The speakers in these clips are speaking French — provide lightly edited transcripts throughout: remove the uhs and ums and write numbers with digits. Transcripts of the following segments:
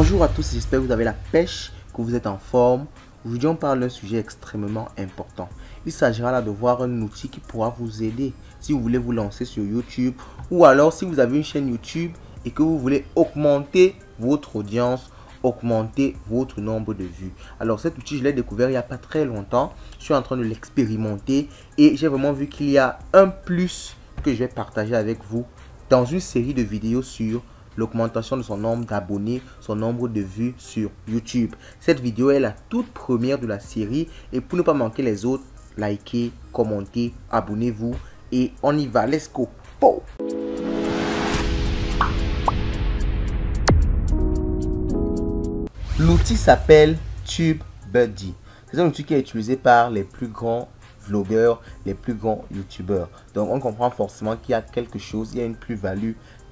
Bonjour à tous, j'espère que vous avez la pêche, que vous êtes en forme. Aujourd'hui, on parle d'un sujet extrêmement important. Il s'agira là de voir un outil qui pourra vous aider si vous voulez vous lancer sur YouTube ou alors si vous avez une chaîne YouTube et que vous voulez augmenter votre audience, augmenter votre nombre de vues. Alors cet outil, je l'ai découvert il n'y a pas très longtemps. Je suis en train de l'expérimenter et j'ai vraiment vu qu'il y a un plus que je vais partager avec vous dans une série de vidéos sur l'augmentation de son nombre d'abonnés, son nombre de vues sur YouTube. Cette vidéo est la toute première de la série et pour ne pas manquer les autres, likez, commentez, abonnez-vous et on y va. Let's go! Oh! L'outil s'appelle TubeBuddy. C'est un outil qui est utilisé par les plus grands vlogueurs, les plus grands youtubeurs. Donc on comprend forcément qu'il y a quelque chose, il y a une plus-value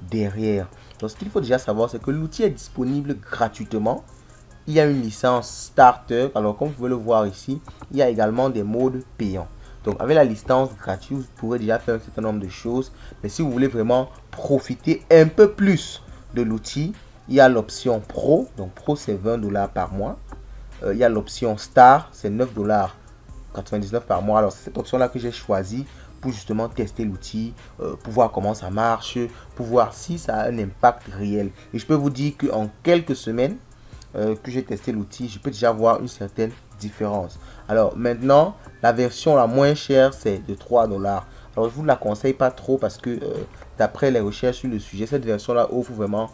derrière. Donc ce qu'il faut déjà savoir, c'est que l'outil est disponible gratuitement. Il y a une licence starter. Alors comme vous pouvez le voir ici, il y a également des modes payants. Donc avec la licence gratuite, vous pourrez déjà faire un certain nombre de choses. Mais si vous voulez vraiment profiter un peu plus de l'outil, il y a l'option Pro. Donc Pro c'est 20 $ par mois. Il y a l'option Star, c'est 9,99 $ par mois. Alors c'est cette option là que j'ai choisi pour justement tester l'outil, pour voir comment ça marche, pour voir si ça a un impact réel. Et je peux vous dire qu'en quelques semaines que j'ai testé l'outil, je peux déjà voir une certaine différence. Alors maintenant, la version la moins chère, c'est de 3 $. Alors je ne vous la conseille pas trop parce que d'après les recherches sur le sujet, cette version là offre vraiment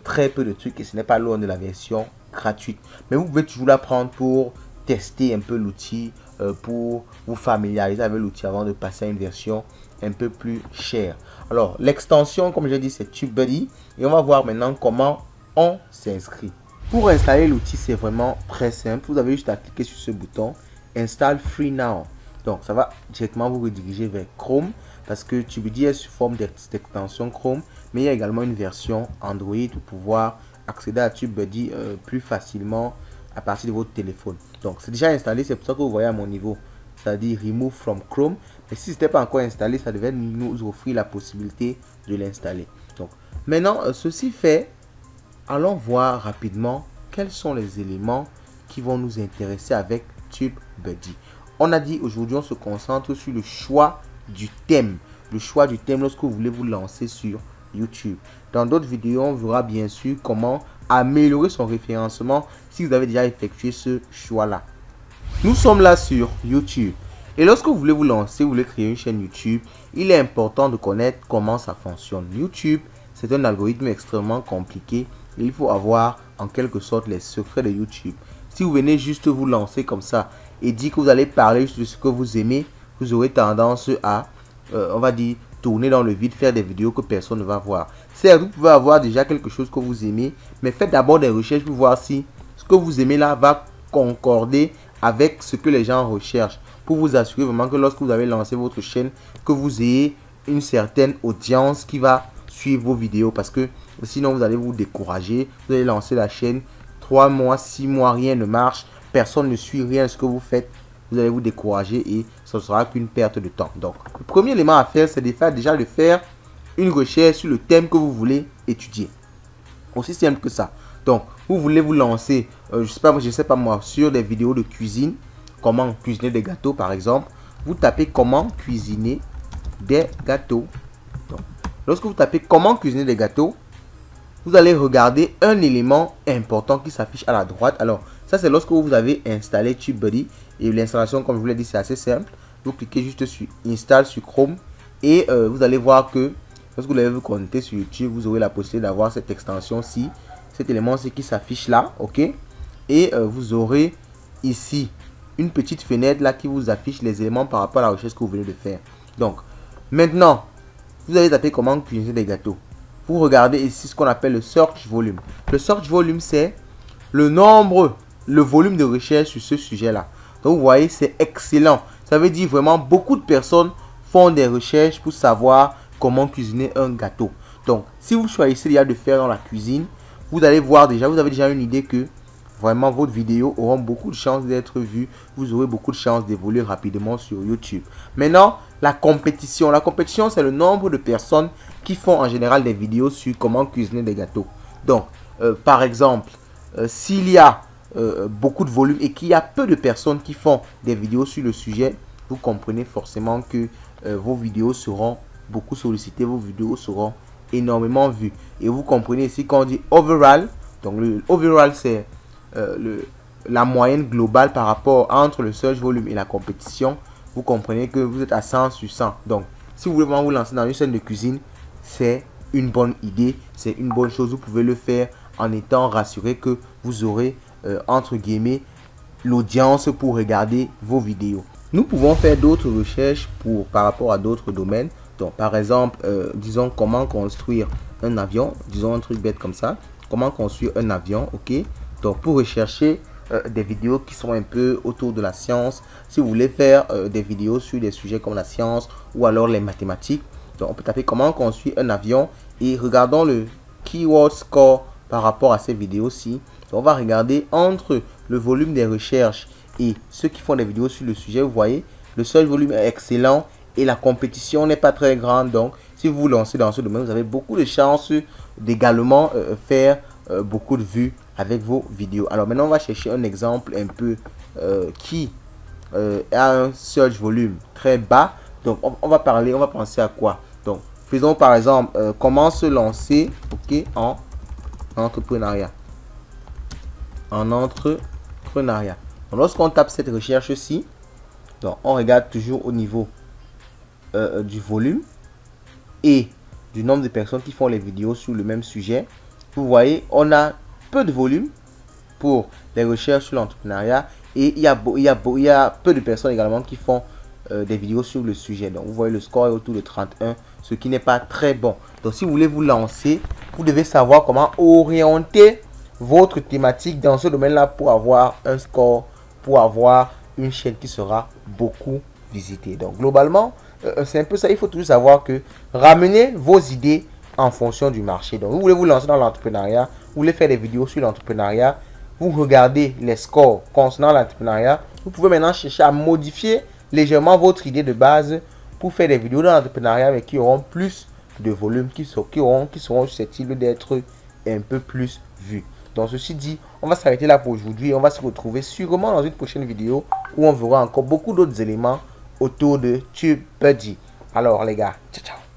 très peu de trucs et ce n'est pas loin de la version gratuite. Mais vous pouvez toujours la prendre pour tester un peu l'outil, pour vous familiariser avec l'outil avant de passer à une version un peu plus chère. Alors l'extension, comme j'ai dit, c'est TubeBuddy et on va voir maintenant comment on s'inscrit. Pour installer l'outil, c'est vraiment très simple. Vous avez juste à cliquer sur ce bouton Install Free Now. Donc ça va directement vous rediriger vers Chrome parce que TubeBuddy est sous forme d'extension Chrome, mais il y a également une version Android pour pouvoir accéder à TubeBuddy plus facilement à partir de votre téléphone. Donc c'est déjà installé, c'est pour ça que vous voyez à mon niveau, c'est-à-dire Remove from Chrome. Mais si ce n'était pas encore installé, ça devait nous offrir la possibilité de l'installer. Donc maintenant, ceci fait, allons voir rapidement quels sont les éléments qui vont nous intéresser avec TubeBuddy. On a dit aujourd'hui, on se concentre sur le choix du thème. Le choix du thème lorsque vous voulez vous lancer sur YouTube. Dans d'autres vidéos, on verra bien sûr comment améliorer son référencement si vous avez déjà effectué ce choix-là. Nous sommes là sur YouTube. Et lorsque vous voulez vous lancer, vous voulez créer une chaîne YouTube, il est important de connaître comment ça fonctionne. YouTube, c'est un algorithme extrêmement compliqué. Et il faut avoir en quelque sorte les secrets de YouTube. Si vous venez juste vous lancer comme ça et dire que vous allez parler juste de ce que vous aimez, vous aurez tendance à, on va dire, tourner dans le vide, faire des vidéos que personne ne va voir. Certes, vous pouvez avoir déjà quelque chose que vous aimez, mais faites d'abord des recherches pour voir si ce que vous aimez là va concorder avec ce que les gens recherchent. Pour vous assurer vraiment que lorsque vous avez lancé votre chaîne, que vous ayez une certaine audience qui va suivre vos vidéos. Parce que sinon, vous allez vous décourager. Vous allez lancer la chaîne, 3 mois, 6 mois, rien ne marche. Personne ne suit rien de ce que vous faites. Vous allez vous décourager et ce ne sera qu'une perte de temps. Donc, le premier élément à faire, c'est déjà de faire une recherche sur le thème que vous voulez étudier. Aussi simple que ça. Donc, vous voulez vous lancer, je sais pas moi, sur des vidéos de cuisine, comment cuisiner des gâteaux par exemple. Vous tapez comment cuisiner des gâteaux. Donc, lorsque vous tapez comment cuisiner des gâteaux, vous allez regarder un élément important qui s'affiche à la droite. Alors, ça c'est lorsque vous avez installé TubeBuddy. Et l'installation, comme je vous l'ai dit, c'est assez simple. Vous cliquez juste sur Install sur Chrome. Et vous allez voir que lorsque vous allez vous connecter sur YouTube, vous aurez la possibilité d'avoir cette extension-ci. Cet élément-ci qui s'affiche là. OK. Et vous aurez ici une petite fenêtre là qui vous affiche les éléments par rapport à la recherche que vous venez de faire. Donc, maintenant, vous allez taper comment cuisiner des gâteaux. Vous regardez ici ce qu'on appelle le search volume. Le search volume, c'est le volume de recherche sur ce sujet-là. Donc, vous voyez, c'est excellent. Ça veut dire vraiment beaucoup de personnes font des recherches pour savoir comment cuisiner un gâteau. Donc, si vous choisissez déjà de faire dans la cuisine, vous allez voir déjà, vous avez déjà une idée que vraiment votre vidéo aura beaucoup de chances d'être vue. Vous aurez beaucoup de chances d'évoluer rapidement sur YouTube. Maintenant, la compétition. La compétition, c'est le nombre de personnes qui font en général des vidéos sur comment cuisiner des gâteaux. Donc, par exemple, s'il y a beaucoup de volume et qu'il y a peu de personnes qui font des vidéos sur le sujet, vous comprenez forcément que vos vidéos seront beaucoup sollicitées, vos vidéos seront énormément vues. Et vous comprenez ici quand on dit overall, donc le overall c'est la moyenne globale par rapport entre le search volume et la compétition. Vous comprenez que vous êtes à 100 sur 100. Donc si vous voulez vraiment vous lancer dans une chaîne de cuisine, c'est une bonne idée, c'est une bonne chose. Vous pouvez le faire en étant rassuré que vous aurez entre guillemets l'audience pour regarder vos vidéos. Nous pouvons faire d'autres recherches par rapport à d'autres domaines. Donc par exemple, disons comment construire un avion, disons un truc bête comme ça, comment construire un avion, ok. Donc pour rechercher des vidéos qui sont un peu autour de la science, si vous voulez faire des vidéos sur des sujets comme la science ou alors les mathématiques, donc on peut taper comment construire un avion et regardons le keyword score par rapport à ces vidéos-ci. On va regarder entre le volume des recherches et ceux qui font des vidéos sur le sujet. Vous voyez, le seul volume est excellent et la compétition n'est pas très grande. Donc, si vous vous lancez dans ce domaine, vous avez beaucoup de chances d'également faire beaucoup de vues avec vos vidéos. Alors maintenant, on va chercher un exemple un peu qui a un search volume très bas. Donc, on va penser à quoi? Donc, faisons par exemple comment se lancer, ok, en entrepreneuriat. En entrepreneuriat. Donc, lorsqu'on tape cette recherche-ci, donc on regarde toujours au niveau du volume et du nombre de personnes qui font les vidéos sur le même sujet. Vous voyez, on a peu de volume pour les recherches sur l'entrepreneuriat et il y a peu de personnes également qui font des vidéos sur le sujet. Donc vous voyez, le score est autour de 31, ce qui n'est pas très bon. Donc si vous voulez vous lancer, vous devez savoir comment orienter votre thématique dans ce domaine-là pour avoir un score, pour avoir une chaîne qui sera beaucoup visitée. Donc globalement, c'est un peu ça. Il faut toujours savoir que ramenez vos idées en fonction du marché. Donc vous voulez vous lancer dans l'entrepreneuriat, vous voulez faire des vidéos sur l'entrepreneuriat, vous regardez les scores concernant l'entrepreneuriat, vous pouvez maintenant chercher à modifier légèrement votre idée de base pour faire des vidéos dans l'entrepreneuriat mais qui auront plus de volume, qui seront susceptibles d'être un peu plus vues. Donc ceci dit, on va s'arrêter là pour aujourd'hui. On va se retrouver sûrement dans une prochaine vidéo où on verra encore beaucoup d'autres éléments autour de TubeBuddy. Alors les gars, ciao ciao.